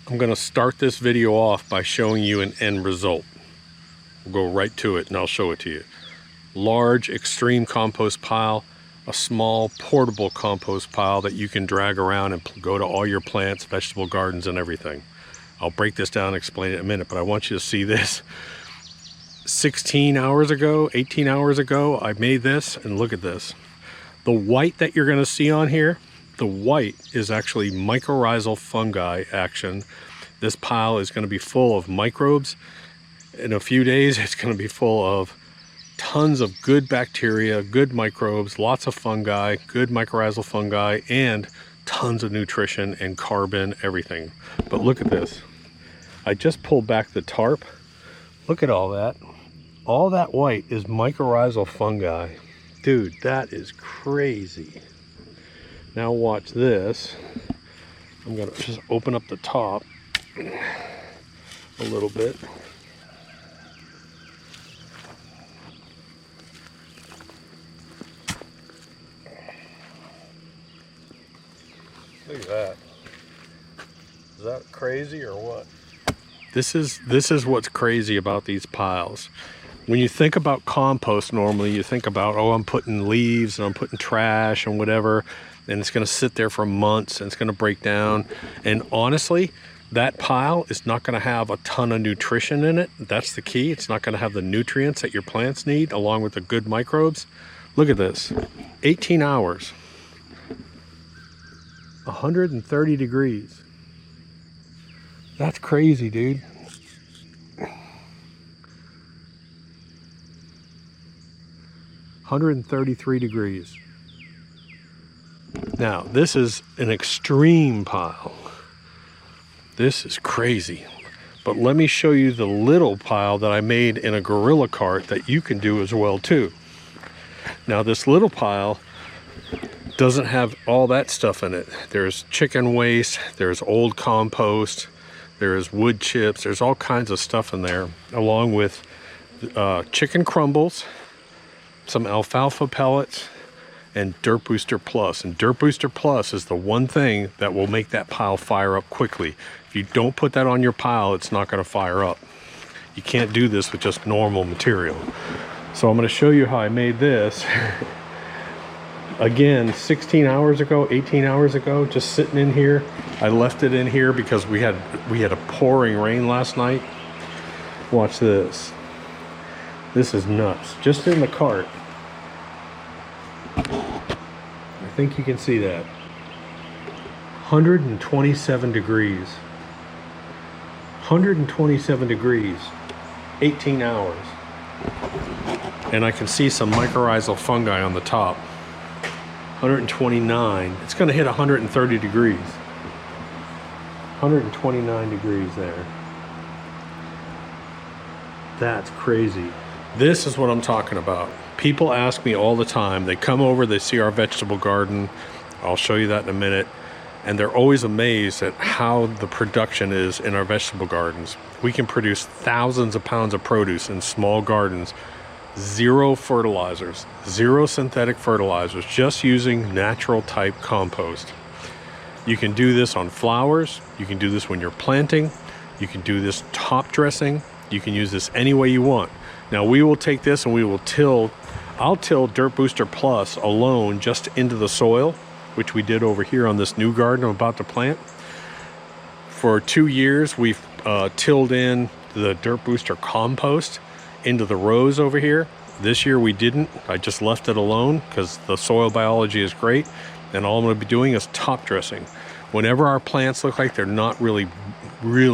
I'm going to start this video off by showing you an end result. We'll go right to it and I'll show it to you. Large extreme compost pile, a small portable compost pile that you can drag around and go to all your plants, vegetable gardens and everything. I'll break this down and explain it in a minute, but I want you to see this. 16 hours ago, 18 hours ago, I made this, and look at this. The white that you're going to see on here, the white is actually mycorrhizal fungi action. This pile is going to be full of microbes. In a few days, it's going to be full of tons of good bacteria, good microbes, lots of fungi, good mycorrhizal fungi, and tons of nutrition and carbon, everything. But look at this. I just pulled back the tarp. Look at all that. All that white is mycorrhizal fungi. Dude, that is crazy. Now watch this. I'm gonna just open up the top a little bit. Look at that. Is that crazy or what? This is what's crazy about these piles. When you think about compost, normally you think about, oh, I'm putting leaves and I'm putting trash and whatever, and it's going to sit there for months and it's going to break down. And honestly, that pile is not going to have a ton of nutrition in it. That's the key. It's not going to have the nutrients that your plants need along with the good microbes. Look at this. 18 hours. 130 degrees. That's crazy, dude. 133 degrees. Now, this is an extreme pile. This is crazy. But let me show you the little pile that I made in a gorilla cart that you can do as well too. Now, this little pile doesn't have all that stuff in it. There's chicken waste, there's old compost, there's wood chips, there's all kinds of stuff in there, along with chicken crumbles, some alfalfa pellets, and DirtBooster Plus. And DirtBooster Plus is the one thing that will make that pile fire up quickly. If you don't put that on your pile, it's not going to fire up. You can't do this with just normal material. So I'm going to show you how I made this. Again, 16 hours ago, 18 hours ago, just sitting in here. I left it in here because we had a pouring rain last night. Watch this. This is nuts. Just in the cart. I think you can see that. 127 degrees. 127 degrees. 18 hours. And I can see some mycorrhizal fungi on the top. 129. It's going to hit 130 degrees. 129 degrees there. That's crazy. This is what I'm talking about. People ask me all the time. They come over, they see our vegetable garden. I'll show you that in a minute. And they're always amazed at how the production is in our vegetable gardens. We can produce thousands of pounds of produce in small gardens. Zero fertilizers, zero synthetic fertilizers, just using natural type compost. You can do this on flowers. You can do this when you're planting. You can do this top dressing. You can use this any way you want. Now we will take this and we will I'll till DirtBooster Plus alone just into the soil, which we did over here on this new garden I'm about to plant. For 2 years, we've tilled in the DirtBooster Compost into the rows over here. This year we didn't. I just left it alone because the soil biology is great. And all I'm going to be doing is top dressing. Whenever our plants look like they're not really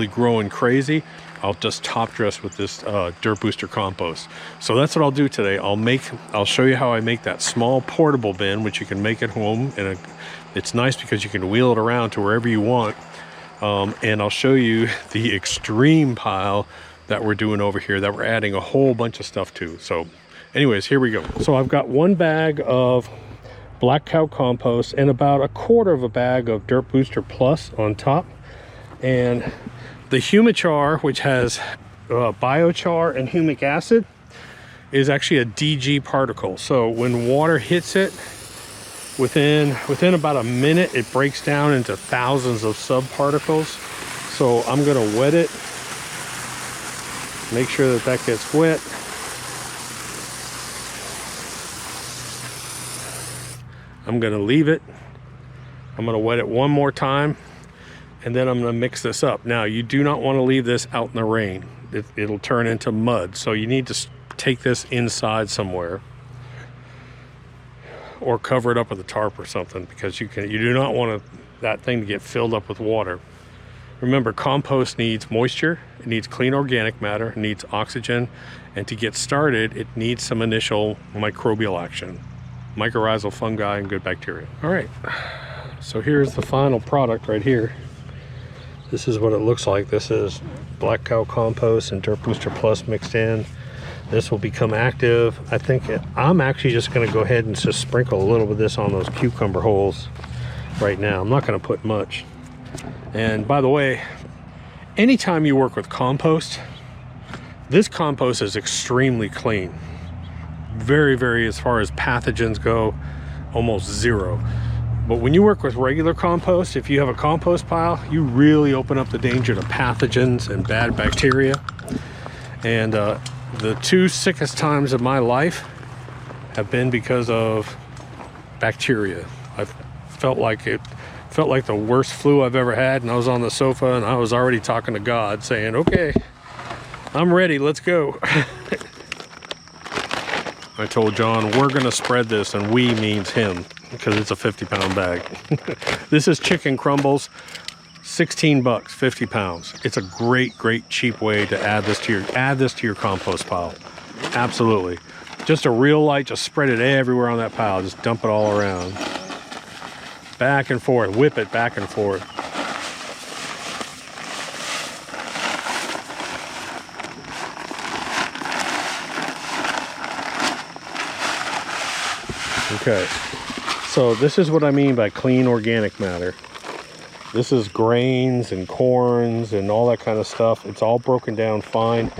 growing crazy, I'll just top dress with this DirtBooster Compost. So that's what I'll do today. I'll show you how I make that small portable bin, which you can make at home. And it's nice because you can wheel it around to wherever you want. And I'll show you the extreme pile that we're doing over here that we're adding a whole bunch of stuff to. So anyways, here we go. So I've got 1 bag of black cow compost and about 1/4 of a bag of DirtBooster Plus on top. And the Humachar, which has biochar and humic acid, is actually a DG particle. So when water hits it, within about a minute, it breaks down into thousands of subparticles. So I'm gonna wet it. Make sure that that gets wet. I'm gonna leave it. I'm gonna wet it one more time, and then I'm gonna mix this up. Now, you do not wanna leave this out in the rain. It'll turn into mud. So you need to take this inside somewhere, or cover it up with a tarp or something, because you do not want that thing to get filled up with water. Remember, compost needs moisture, it needs clean organic matter, it needs oxygen, and to get started, it needs some initial microbial action. Mycorrhizal fungi and good bacteria. All right, so here's the final product right here. This is what it looks like. This is Black Cow Compost and DirtBooster Plus mixed in. This will become active. I think I'm actually just gonna go ahead and just sprinkle a little bit of this on those cucumber holes right now. I'm not gonna put much. And by the way, anytime you work with compost, this compost is extremely clean. Very, very, as far as pathogens go, almost zero. But when you work with regular compost, if you have a compost pile, you really open up the danger to pathogens and bad bacteria. And the two sickest times of my life have been because of bacteria. I felt like the worst flu I've ever had, and I was on the sofa and I was already talking to God saying, okay, I'm ready, let's go. I told John, we're gonna spread this, and we means him, because it's a 50-pound bag. This is chicken crumbles, 16 bucks, 50 pounds. It's a great, great cheap way to add this to your compost pile. Absolutely. Just a real light, just spread it everywhere on that pile. Just dump it all around. Back and forth, whip it back and forth. Okay, so this is what I mean by clean organic matter. This is grains and corns and all that kind of stuff. It's all broken down fine.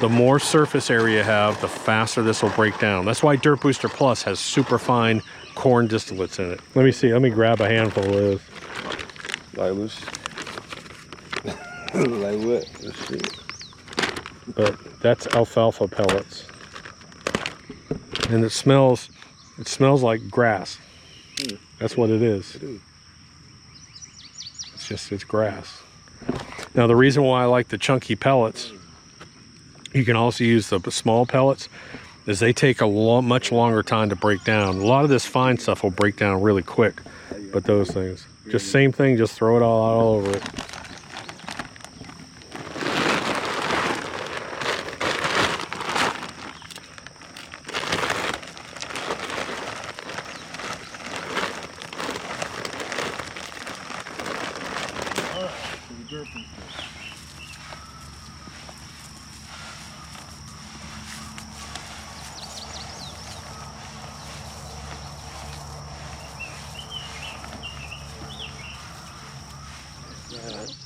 The more surface area you have, the faster this will break down. That's why DirtBooster Plus has super fine corn distillates in it. Let me see, let me grab a handful of this. Like loose. Like what? Let's see. But that's alfalfa pellets. And it smells like grass. That's what it is. It's grass. Now, the reason why I like the chunky pellets, you can also use the small pellets, is they take much longer time to break down. A lot of this fine stuff will break down really quick, but those things, just same thing, just throw it all over it.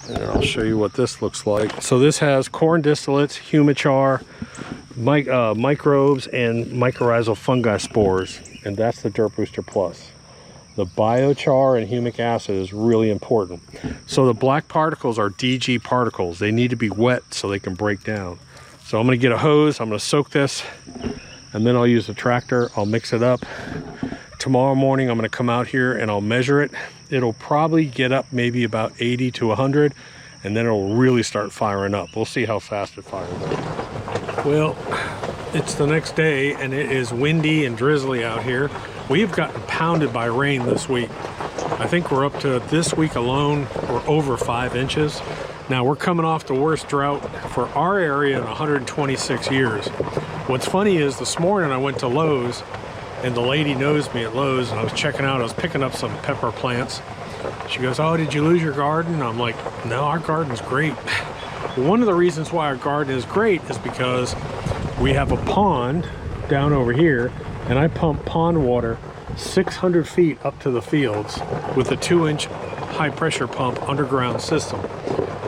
And then I'll show you what this looks like. So this has corn distillates, humidchar, microbes, and mycorrhizal fungi spores, and that's the DirtBooster Plus. The biochar and humic acid is really important. So the black particles are DG particles. They need to be wet so they can break down. So I'm gonna get a hose, I'm gonna soak this, and then I'll use the tractor, I'll mix it up. Tomorrow morning, I'm gonna come out here and I'll measure it. It'll probably get up maybe about 80 to 100, and then it'll really start firing up. We'll see how fast it fires up. Well, it's the next day and it is windy and drizzly out here. We've gotten pounded by rain this week. I think we're up to, this week alone, we're over 5 inches. Now, we're coming off the worst drought for our area in 126 years. What's funny is this morning I went to Lowe's, and the lady knows me at Lowe's, and I was checking out, I was picking up some pepper plants. She goes, oh, did you lose your garden? I'm like, no, our garden's great. One of the reasons why our garden is great is because we have a pond down over here, and I pump pond water 600 feet up to the fields with a 2-inch high pressure pump underground system.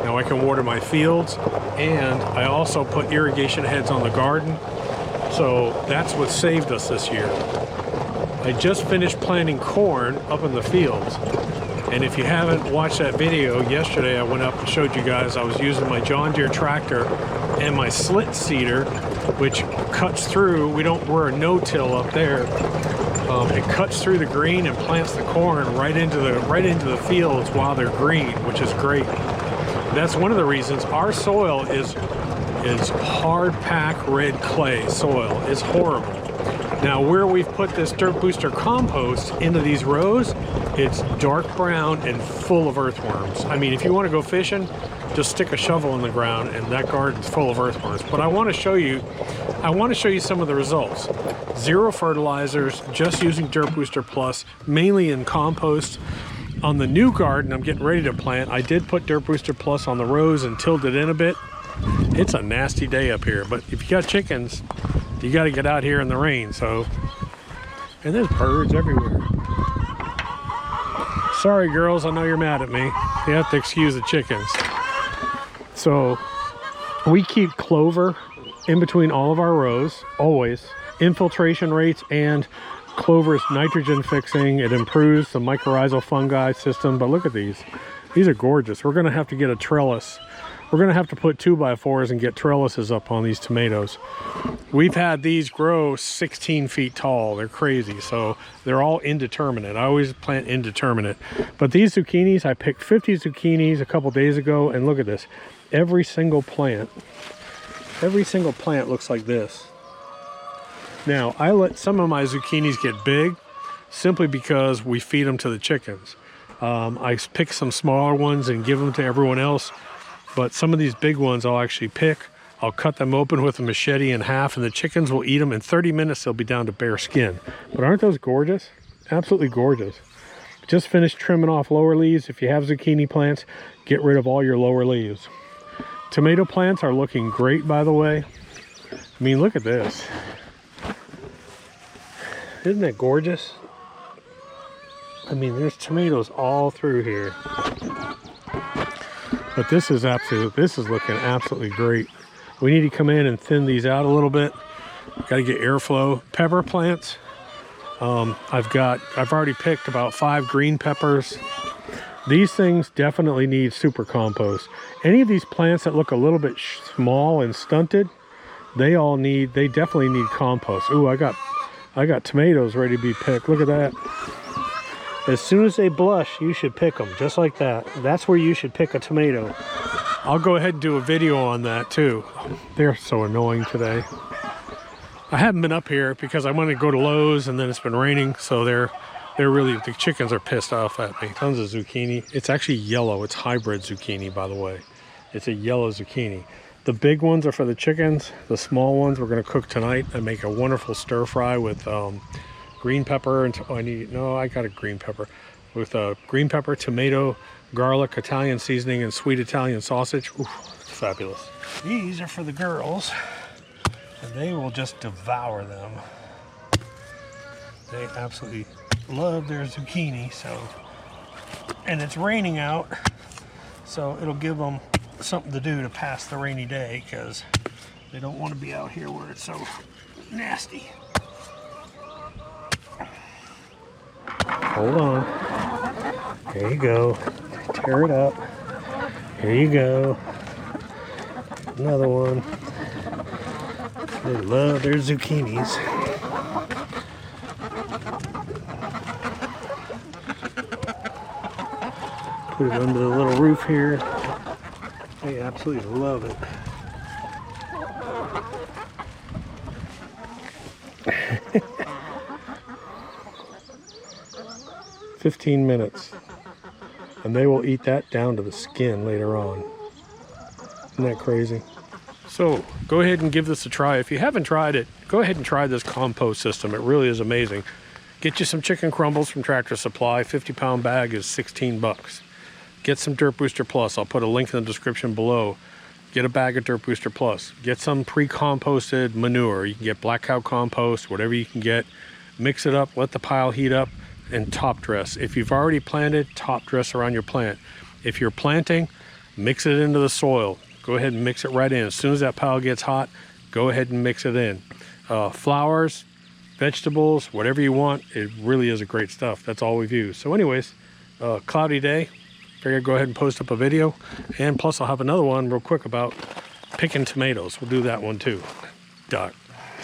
Now I can water my fields, and I also put irrigation heads on the garden. So that's what saved us this year. I just finished planting corn up in the fields, And if you haven't watched that video, yesterday I went up and showed you guys I was using my John Deere tractor and my slit seeder, which cuts through. We're a no-till up there. It cuts through the green and plants the corn right into the fields while they're green, which is great. That's one of the reasons our soil is hard pack red clay soil. It's horrible. Now where we've put this DirtBooster compost into these rows, it's dark brown and full of earthworms. I mean, if you want to go fishing, just stick a shovel in the ground and that garden's full of earthworms. But I want to show you some of the results. Zero fertilizers, just using DirtBooster Plus, mainly in compost. On the new garden I'm getting ready to plant, I did put DirtBooster Plus on the rows and tilled it in a bit. It's a nasty day up here, but if you got chickens, you got to get out here in the rain. So, and there's birds everywhere. Sorry girls, I know you're mad at me. You have to excuse the chickens. So we keep clover in between all of our rows, always. Infiltration rates, and clover is nitrogen fixing. It improves the mycorrhizal fungi system. But look at these. These are gorgeous. We're gonna have to get a trellis. We're gonna have to put 2x4s and get trellises up on these tomatoes. We've had these grow 16 feet tall. They're crazy. So they're all indeterminate. I always plant indeterminate. But these zucchinis, I picked 50 zucchinis a couple days ago, and look at this. Every single plant looks like this. Now, I let some of my zucchinis get big simply because we feed them to the chickens. I pick some smaller ones and give them to everyone else. But some of these big ones I'll actually pick. I'll cut them open with a machete in half, and the chickens will eat them. In 30 minutes, they'll be down to bare skin. But aren't those gorgeous? Absolutely gorgeous. Just finished trimming off lower leaves. If you have zucchini plants, get rid of all your lower leaves. Tomato plants are looking great, by the way. I mean, look at this. Isn't that gorgeous? I mean, there's tomatoes all through here. But this is looking absolutely great. We need to come in and thin these out a little bit. Got to get airflow. Pepper plants. I've already picked about 5 green peppers. These things definitely need super compost. Any of these plants that look a little bit small and stunted, they definitely need compost. Ooh, I got tomatoes ready to be picked. Look at that. As soon as they blush, you should pick them, just like that. That's where you should pick a tomato. I'll go ahead and do a video on that too. They're so annoying today. I haven't been up here because I wanted to go to Lowe's, and then it's been raining, so the chickens are pissed off at me. Tons of zucchini. It's actually yellow. It's hybrid zucchini, by the way. It's a yellow zucchini. The big ones are for the chickens. The small ones we're gonna cook tonight and make a wonderful stir fry with green pepper and I got a green pepper with green pepper, tomato, garlic, Italian seasoning, and sweet Italian sausage. Ooh, fabulous. These are for the girls, and they will just devour them. They absolutely love their zucchini. And it's raining out, so it'll give them something to do to pass the rainy day, because they don't want to be out here where it's so nasty. Hold on. There you go. Tear it up. Here you go. Another one. They love their zucchinis. Put it under the little roof here. They absolutely love it. 15 minutes, and they will eat that down to the skin later on. Isn't that crazy? So go ahead and give this a try. If you haven't tried it, go ahead and try this compost system. It really is amazing. Get you some chicken crumbles from Tractor Supply. 50-pound bag is 16 bucks. Get some DirtBooster Plus. I'll put a link in the description below. Get a bag of DirtBooster Plus. Get some pre-composted manure. You can get black cow compost, whatever you can get. Mix it up, let the pile heat up, and top dress. If you've already planted, top dress around your plant. If you're planting, mix it into the soil. Go ahead and mix it right in. As soon as that pile gets hot, go ahead and mix it in. Flowers, vegetables, whatever you want, it really is a great stuff. That's all we've used. So anyways, cloudy day. Figured I'd go ahead and post up a video. And plus I'll have another one real quick about picking tomatoes. We'll do that one too. Doc.